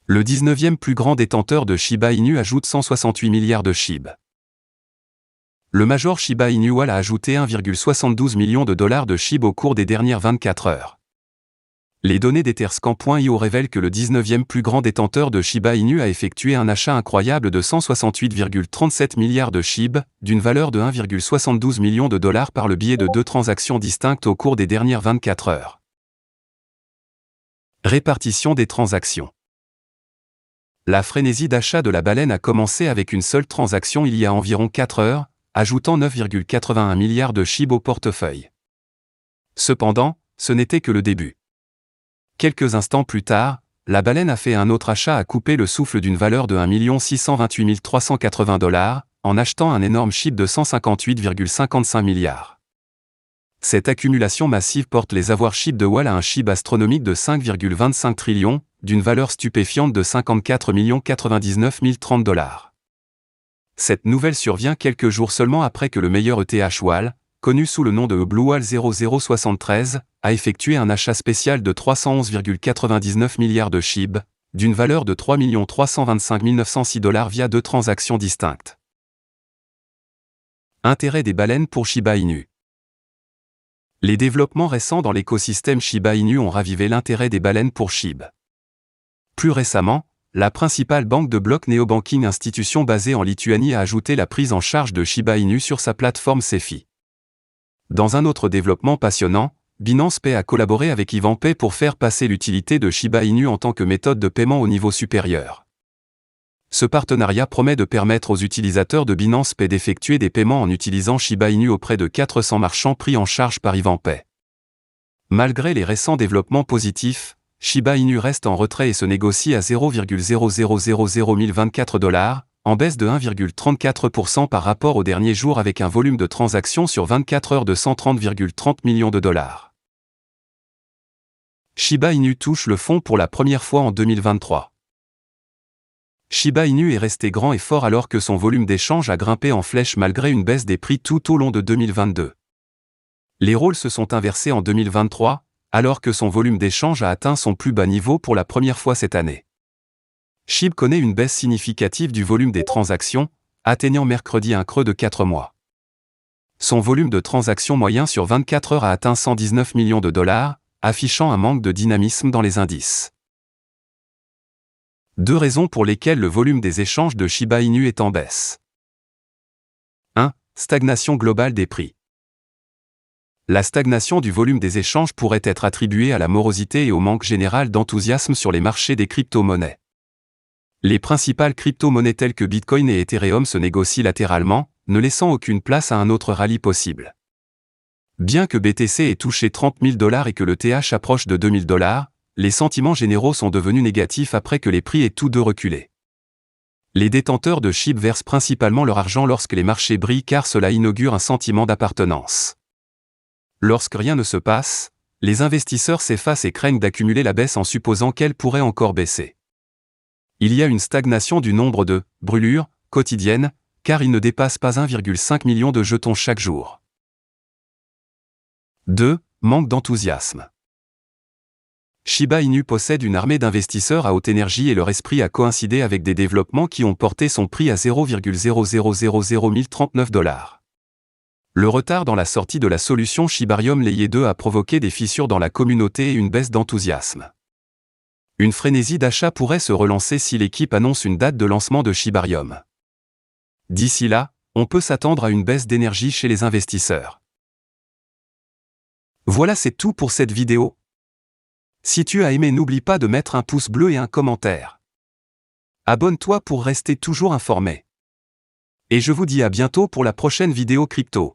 Le 19e plus grand détenteur de Shiba Inu ajoute 168 milliards de SHIB. Le major Shiba Inu Wall a ajouté 1,72 million de dollars de SHIB au cours des dernières 24 heures. Les données d'Etherscan.io révèlent que le 19e plus grand détenteur de Shiba Inu a effectué un achat incroyable de 168,37 milliards de SHIB, d'une valeur de 1,72 million de dollars par le biais de 2 transactions distinctes au cours des dernières 24 heures. Répartition des transactions. La frénésie d'achat de la baleine a commencé avec une seule transaction il y a environ 4 heures, ajoutant 9,81 milliards de SHIB au portefeuille. Cependant, ce n'était que le début. Quelques instants plus tard, la baleine a fait un autre achat à couper le souffle d'une valeur de 1 628 380 $, en achetant un énorme SHIB de 158,55 milliards. Cette accumulation massive porte les avoirs SHIB de Wall à un SHIB astronomique de 5,25 trillions, d'une valeur stupéfiante de 54 099 030 $. Cette nouvelle survient quelques jours seulement après que le meilleur ETH Wall, connu sous le nom de Blue Wall 0073, a effectué un achat spécial de 311,99 milliards de SHIB, d'une valeur de 3 325 906 $ via 2 transactions distinctes. Intérêt des baleines pour Shiba Inu. Les développements récents dans l'écosystème Shiba Inu ont ravivé l'intérêt des baleines pour SHIB. Plus récemment, la principale banque de blocs néobanking institution basée en Lituanie a ajouté la prise en charge de Shiba Inu sur sa plateforme Cefi. Dans un autre développement passionnant, Binance Pay a collaboré avec Ivanpay pour faire passer l'utilité de Shiba Inu en tant que méthode de paiement au niveau supérieur. Ce partenariat promet de permettre aux utilisateurs de Binance Pay d'effectuer des paiements en utilisant Shiba Inu auprès de 400 marchands pris en charge par Ivanpay. Malgré les récents développements positifs, Shiba Inu reste en retrait et se négocie à 0,0000024 $, en baisse de 1,34% par rapport au dernier jour avec un volume de transactions sur 24 heures de 130,30 millions de dollars. Shiba Inu touche le fond pour la première fois en 2023. Shiba Inu est resté grand et fort alors que son volume d'échange a grimpé en flèche malgré une baisse des prix tout au long de 2022. Les rôles se sont inversés en 2023, alors que son volume d'échange a atteint son plus bas niveau pour la première fois cette année. SHIB connaît une baisse significative du volume des transactions, atteignant mercredi un creux de 4 mois. Son volume de transactions moyen sur 24 heures a atteint 119 millions de dollars, affichant un manque de dynamisme dans les indices. 2 raisons pour lesquelles le volume des échanges de Shiba Inu est en baisse. 1. Stagnation globale des prix. La stagnation du volume des échanges pourrait être attribuée à la morosité et au manque général d'enthousiasme sur les marchés des crypto-monnaies. Les principales crypto-monnaies telles que Bitcoin et Ethereum se négocient latéralement, ne laissant aucune place à un autre rallye possible. Bien que BTC ait touché 30 000 $ et que le TH approche de 2 000 $, les sentiments généraux sont devenus négatifs après que les prix aient tous deux reculé. Les détenteurs de SHIB versent principalement leur argent lorsque les marchés brillent car cela inaugure un sentiment d'appartenance. Lorsque rien ne se passe, les investisseurs s'effacent et craignent d'accumuler la baisse en supposant qu'elle pourrait encore baisser. Il y a une stagnation du nombre de « brûlures » quotidiennes, car il ne dépasse pas 1,5 million de jetons chaque jour. 2. Manque d'enthousiasme. Shiba Inu possède une armée d'investisseurs à haute énergie et leur esprit a coïncidé avec des développements qui ont porté son prix à 0,0000039 $. Le retard dans la sortie de la solution Shibarium Layer 2 a provoqué des fissures dans la communauté et une baisse d'enthousiasme. Une frénésie d'achat pourrait se relancer si l'équipe annonce une date de lancement de Shibarium. D'ici là, on peut s'attendre à une baisse d'énergie chez les investisseurs. Voilà, c'est tout pour cette vidéo. Si tu as aimé, n'oublie pas de mettre un pouce bleu et un commentaire. Abonne-toi pour rester toujours informé. Et je vous dis à bientôt pour la prochaine vidéo crypto.